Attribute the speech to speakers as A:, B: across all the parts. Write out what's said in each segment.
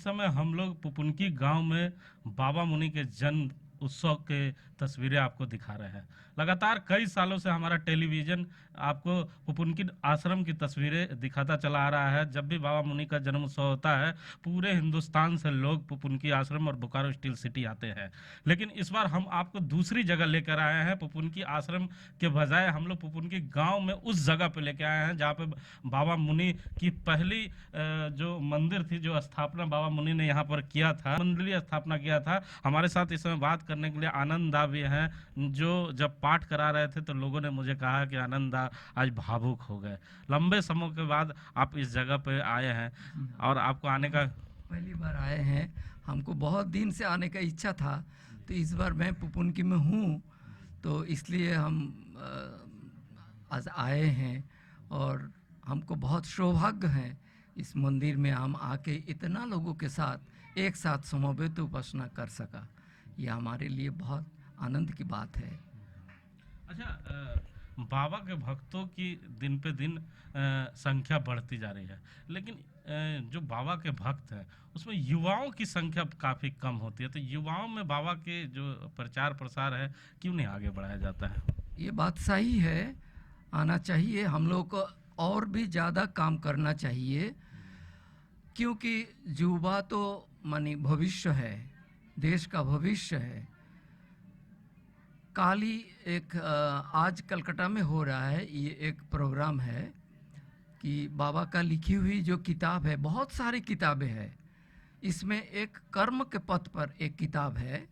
A: इस समय हम लोग पुपुनकी गांव में बाबा मुनि के जन्म उत्सव के तस्वीरें आपको दिखा रहे हैं। लगातार कई सालों से हमारा टेलीविजन आपको पुपुनकी आश्रम की तस्वीरें दिखाता चला आ रहा है। जब भी बाबा मुनि का जन्म उत्सव होता है, पूरे हिंदुस्तान से लोग पुपुनकी आश्रम और बोकारो स्टील सिटी आते हैं। लेकिन इस बार हम आपको दूसरी जगह लेकर आए हैं। पुपुनकी आश्रम के बजाय हम लोग पुपुनकी गांव में उस जगह पे लेके आए हैं जहाँ पे बाबा मुनि की पहली जो मंदिर थी, जो स्थापना बाबा मुनि ने यहाँ पर किया था, मंदिर स्थापना किया था। हमारे साथ इस समय बात करने के लिए आनंद दा भी हैं, जो जब पाठ करा रहे थे तो लोगों ने मुझे कहा कि आनंद दा आज भावुक हो गए। लंबे समय के बाद आप इस जगह पे आए हैं और आपको आने का
B: पहली बार आए हैं। हमको बहुत दिन से आने का इच्छा था, तो इस बार मैं पुपुनकी में हूँ, तो इसलिए हम आज आए हैं। और हमको बहुत सौभाग्य है इस मंदिर में हम आके इतना लोगों के साथ एक साथ समवेत उपासना कर सका। ये हमारे लिए बहुत आनंद की बात है।
A: अच्छा, बाबा के भक्तों की दिन पे दिन संख्या बढ़ती जा रही है, लेकिन जो बाबा के भक्त हैं उसमें युवाओं की संख्या काफ़ी कम होती है। तो युवाओं में बाबा के जो प्रचार प्रसार है, क्यों नहीं आगे बढ़ाया जाता है?
B: ये बात सही है, आना चाहिए। हम लोग को और भी ज़्यादा काम करना चाहिए, क्योंकि युवा तो मानी भविष्य है, देश का भविष्य है। काली एक आज कलकत्ता में हो रहा है, ये एक प्रोग्राम है कि बाबा का लिखी हुई जो किताब है, बहुत सारी किताबें हैं, इसमें एक कर्म के पथ पर एक किताब है,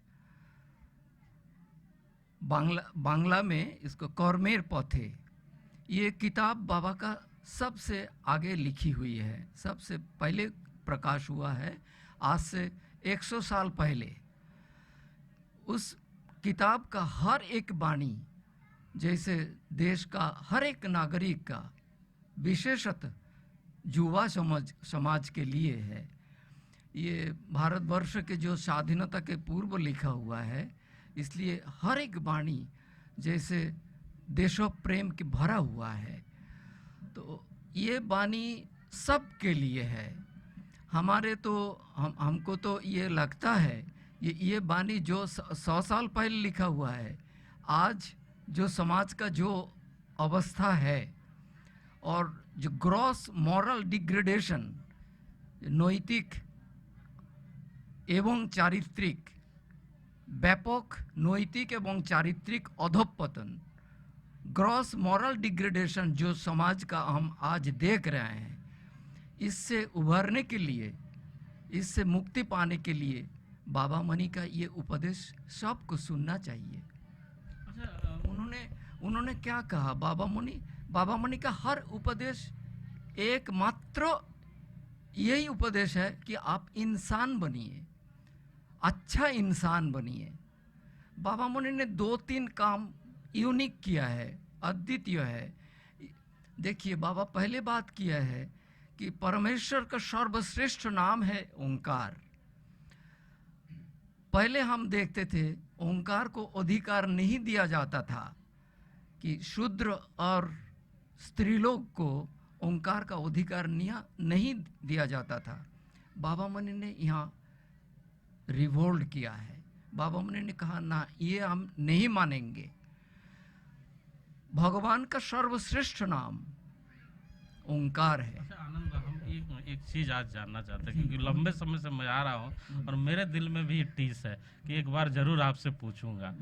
B: बांग्ला में इसको कर्मेर पथ है। ये किताब बाबा का सबसे आगे लिखी हुई है, सबसे पहले प्रकाश हुआ है, आज से 100 साल पहले। उस किताब का हर एक वाणी जैसे देश का हर एक नागरिक का, विशेषतः युवा समाज के लिए है। ये भारतवर्ष के जो स्वाधीनता के पूर्व लिखा हुआ है, इसलिए हर एक वाणी जैसे देशो प्रेम के भरा हुआ है। तो ये वाणी सबके लिए है। हमारे तो हमको तो ये लगता है ये वाणी जो 100 साल पहले लिखा हुआ है, आज जो समाज का जो अवस्था है और जो ग्रॉस मॉरल डिग्रेडेशन, नैतिक एवं चारित्रिक, व्यापक नैतिक एवं चारित्रिक अधोपतन, ग्रॉस मॉरल डिग्रेडेशन जो समाज का हम आज देख रहे हैं, इससे उभरने के लिए, इससे मुक्ति पाने के लिए बाबा मुनि का ये उपदेश सबको सुनना चाहिए। उन्होंने क्या कहा? बाबा मुनि का हर उपदेश एकमात्र यही उपदेश है कि आप इंसान बनिए, अच्छा इंसान बनिए। बाबा मुनि ने 2-3 काम यूनिक किया है, अद्वितीय है। देखिए, बाबा पहले बात किया है कि परमेश्वर का सर्वश्रेष्ठ नाम है ओंकार। पहले हम देखते थे ओंकार को अधिकार नहीं दिया जाता था, कि शूद्र और स्त्रीलोक को ओंकार का अधिकार नहीं दिया जाता था। बाबा मुनि ने यहाँ रिवोल्ट किया है। बाबा मुनि ने कहा ना, ये हम नहीं मानेंगे। भगवान का सर्वश्रेष्ठ नाम ओंकार है।
A: अच्छा आनंद, हम एक चीज़ आज जानना चाहते हैं, क्योंकि लंबे समय से मैं आ रहा हूँ और मेरे दिल में भी टीस है कि एक बार जरूर आपसे पूछूंगा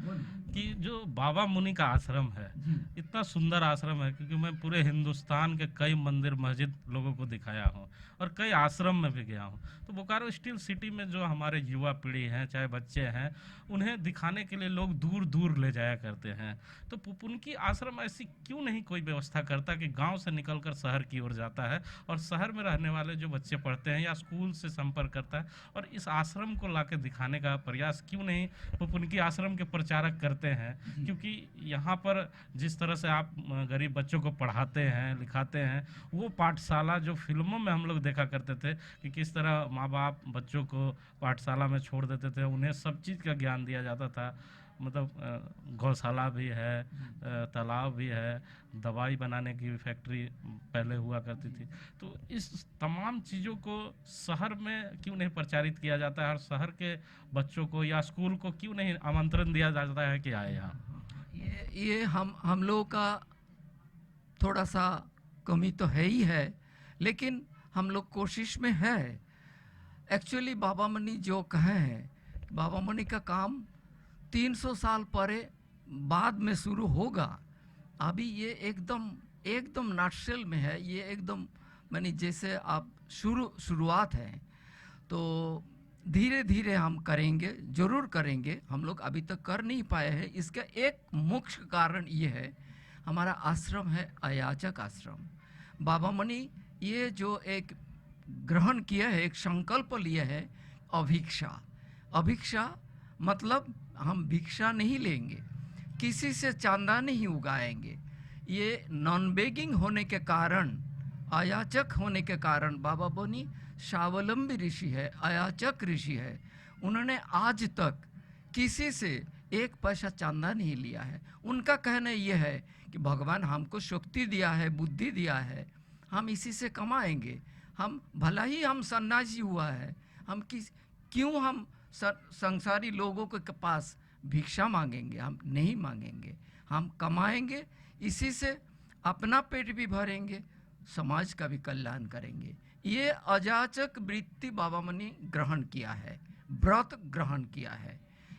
A: कि जो बाबा मुनि का आश्रम है, इतना सुंदर आश्रम है, क्योंकि मैं पूरे हिंदुस्तान के कई मंदिर मस्जिद लोगों को दिखाया हूँ और कई आश्रम में भी गया हूँ। तो बोकारो स्टील सिटी में जो हमारे युवा पीढ़ी हैं, चाहे बच्चे हैं, उन्हें दिखाने के लिए लोग दूर दूर ले जाया करते हैं। तो पुपुनकी आश्रम ऐसी क्यों नहीं कोई व्यवस्था करता कि गाँव से निकलकर शहर की ओर जाता है और शहर में रहने वाले जो बच्चे पढ़ते हैं या स्कूल से संपर्क करता है और इस आश्रम को लाके दिखाने का प्रयास क्यों नहीं पुपुनकी आश्रम के प्रचारक करते हैं? क्योंकि यहाँ पर जिस तरह से आप गरीब बच्चों को पढ़ाते हैं, लिखाते हैं, वो पाठशाला जो फिल्मों में हम लोग देखा करते थे कि किस तरह माँ बाप बच्चों को पाठशाला में छोड़ देते थे, उन्हें सब चीज़ का ज्ञान दिया जाता था, मतलब गौशाला भी है, तालाब भी है, दवाई बनाने की फैक्ट्री पहले हुआ करती थी। तो इस तमाम चीज़ों को शहर में क्यों नहीं प्रचारित किया जाता है और शहर के बच्चों को या स्कूल को क्यों नहीं आमंत्रण दिया जाता है कि आए यहाँ?
B: ये हम लोगों का थोड़ा सा कमी तो है ही है, लेकिन हम लोग कोशिश में है। एक्चुअली बाबा मनी जो कहे हैं, बाबा मनी का काम 300 साल पहले बाद में शुरू होगा। अभी ये एकदम एकदम नाटशेल में है, ये एकदम मानी जैसे आप शुरुआत है। तो धीरे धीरे हम करेंगे, जरूर करेंगे। हम लोग अभी तक कर नहीं पाए हैं। इसका एक मुख्य कारण ये है, हमारा आश्रम है अयाचक आश्रम। बाबा मनी ये जो एक ग्रहण किया है, एक संकल्प लिया है, अभिक्षा। अभिक्षा मतलब हम भिक्षा नहीं लेंगे, किसी से चांदा नहीं उगाएंगे। ये नॉन बेगिंग होने के कारण, अयाचक होने के कारण, बाबा मनी स्वावलंबी ऋषि है, अयाचक ऋषि है। उन्होंने आज तक किसी से एक पैसा चांदा नहीं लिया है। उनका कहना यह है कि भगवान हमको शक्ति दिया है, बुद्धि दिया है, हम इसी से कमाएंगे। हम भला ही हम सन्यासी हुआ है, हम क्यों हम संसारी लोगों के पास भिक्षा मांगेंगे? हम नहीं मांगेंगे, हम कमाएंगे, इसी से अपना पेट भी भरेंगे, समाज का भी कल्याण करेंगे। ये अयाचक वृत्ति बाबा मनी ग्रहण किया है, व्रत ग्रहण किया है।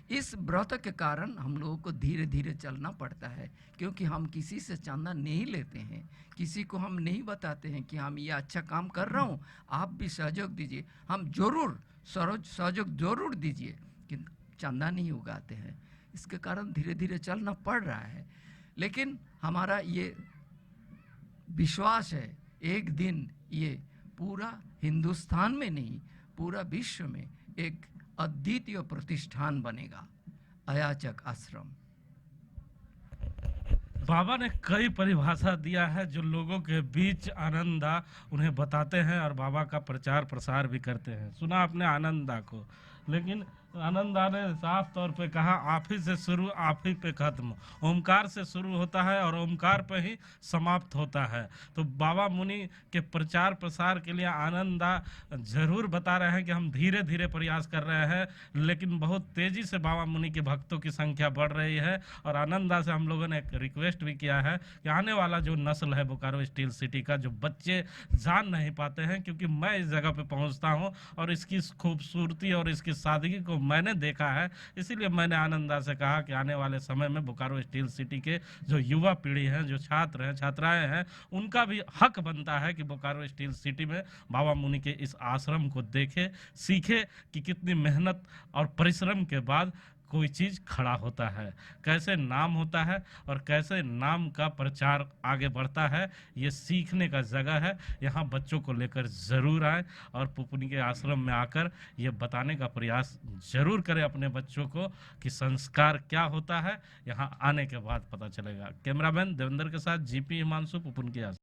B: इस व्रत के कारण हम लोगों को धीरे धीरे चलना पड़ता है, क्योंकि हम किसी से चांदा नहीं लेते हैं, किसी को हम नहीं बताते हैं कि हम ये अच्छा काम कर रहा हूँ, आप भी सहयोग दीजिए। हम जरूर सहयोग जरूर दीजिए, कि चांदा नहीं उगाते हैं। इसके कारण धीरे धीरे चलना पड़ रहा है। लेकिन हमारा ये विश्वास है, एक दिन ये पूरा हिंदुस्तान में नहीं, पूरा विश्व में एक अद्वितीय प्रतिष्ठान बनेगा, अयाचक आश्रम।
A: बाबा ने कई परिभाषा दिया है जो लोगों के बीच आनंदा उन्हें बताते हैं और बाबा का प्रचार प्रसार भी करते हैं। सुना आपने आनंदा को, लेकिन आनंदा ने साफ तौर पे कहा, आप ही से शुरू, आप ही पे खत्म। ओमकार से शुरू होता है और ओमकार पे ही समाप्त होता है। तो बाबा मुनि के प्रचार प्रसार के लिए आनंदा जरूर बता रहे हैं कि हम धीरे धीरे प्रयास कर रहे हैं, लेकिन बहुत तेजी से बाबा मुनि के भक्तों की संख्या बढ़ रही है। और आनंदा से हम लोगों ने एक रिक्वेस्ट भी किया है कि आने वाला जो नस्ल है बोकारो स्टील सिटी का, जो बच्चे जान नहीं पाते हैं, क्योंकि मैं इस जगह पे पहुंचता हूं और इसकी खूबसूरती और इसकी सादगी को मैंने देखा है, इसीलिए मैंने आनंदा से कहा कि आने वाले समय में बोकारो स्टील सिटी के जो युवा पीढ़ी है, जो छात्र हैं, छात्राएं हैं, उनका भी हक बनता है कि बोकारो स्टील सिटी में बाबा मुनि के इस आश्रम को देखे, सीखे कि कितनी मेहनत और परिश्रम के बाद कोई चीज़ खड़ा होता है, कैसे नाम होता है और कैसे नाम का प्रचार आगे बढ़ता है। ये सीखने का जगह है। यहाँ बच्चों को लेकर ज़रूर आए और पुपुनी के आश्रम में आकर ये बताने का प्रयास ज़रूर करें अपने बच्चों को कि संस्कार क्या होता है। यहाँ आने के बाद पता चलेगा। कैमरामैन देवेंद्र के साथ जीपी हिमांशु, पुपुन के आश्रम।